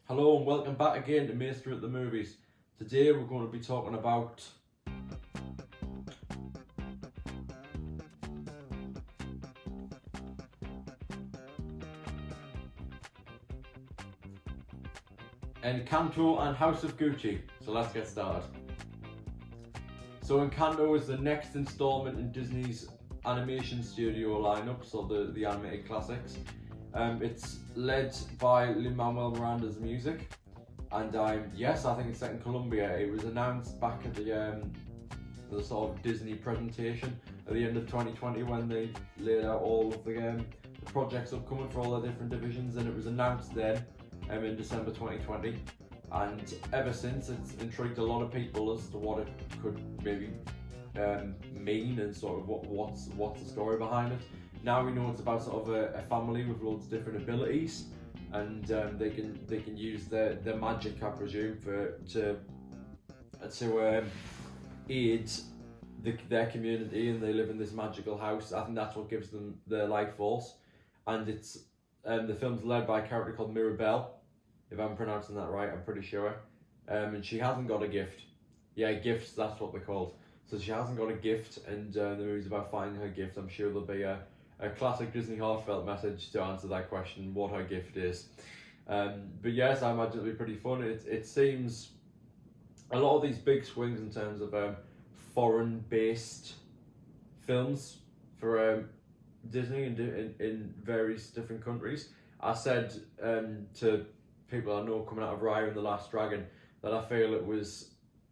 Hello and welcome back again to Mayster at the Movies. Today we're going to be talking about Encanto and House of Gucci. So let's get started. So Encanto is the next installment in Disney's animation studio lineup, so the animated classics. It's led by Lin-Manuel Miranda's music, and yes, I think it's set in Colombia. It was announced back at the sort of Disney presentation at the end of 2020 when they laid out all of the projects upcoming for all the different divisions, and it was announced then in December 2020. And ever since, it's intrigued a lot of people as to what it could maybe mean and sort of what's the story behind it. Now we know it's about sort of a family with loads of different abilities, and they can use their magic, I presume, to aid their community, and they live in this magical house. I think that's what gives them their life force. And it's the film's led by a character called Mirabelle, if I'm pronouncing that right. I'm pretty sure. And she hasn't got a gift. Yeah, gifts. That's what they're called. So she hasn't got a gift, and the movie's about finding her gift. I'm sure there'll be a classic Disney heartfelt message to answer that question, what her gift is. But yes, I imagine it'll be pretty fun. It seems a lot of these big swings in terms of foreign-based films for Disney in various different countries. I said to people I know coming out of Raya and The Last Dragon that I feel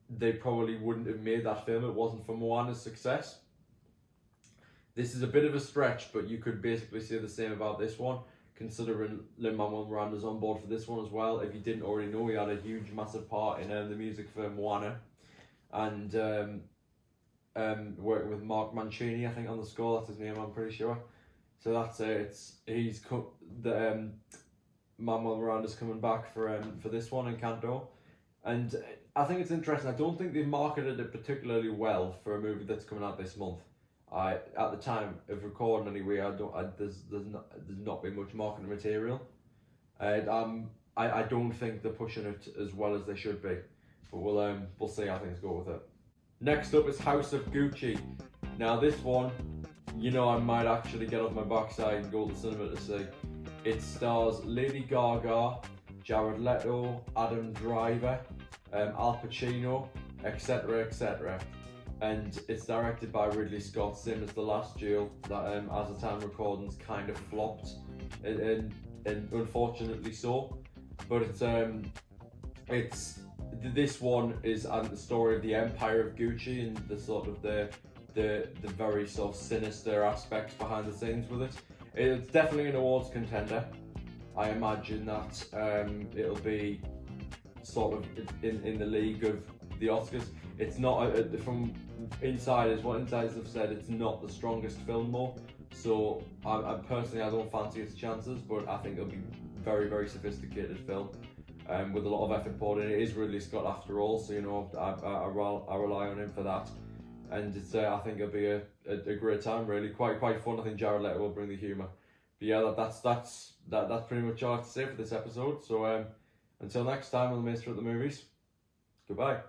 they probably wouldn't have made that film if it wasn't for Moana's success. This is a bit of a stretch, but you could basically say the same about this one, considering Lin-Manuel Miranda's on board for this one as well. If you didn't already know, he had a huge, massive part in the music for Moana, and working with Mark Mancini, I think, on the score. That's his name, I'm pretty sure. So that's Manuel Miranda's coming back for this one, Encanto, and I think it's interesting. I don't think they marketed it particularly well for a movie that's coming out this month. At the time of recording anyway, there's not been much marketing material. I don't think they're pushing it as well as they should be, but we'll see how things go with it. Next up is House of Gucci. Now this one, I might actually get off my backside and go to the cinema to see. It stars Lady Gaga, Jared Leto, Adam Driver, Al Pacino, etc., etc. And it's directed by Ridley Scott, same as The Last Duel, that as the time recordings kind of flopped, and unfortunately so. But this one is the story of the Empire of Gucci and the sort of the very sort of sinister aspects behind the scenes with it. It's definitely an awards contender. I imagine that it'll be sort of in the league of the Oscars. It's not from insiders. What insiders have said, it's not the strongest film though. So I personally, I don't fancy its chances, but I think it'll be very, very sophisticated film, with a lot of effort poured in. It is Ridley Scott after all, so I rely on him for that. And it's I think it'll be a great time, really. Quite fun. I think Jared Leto will bring the humour. But yeah, that's pretty much all I have to say for this episode. So until next time on the Mayster at the Movies, goodbye.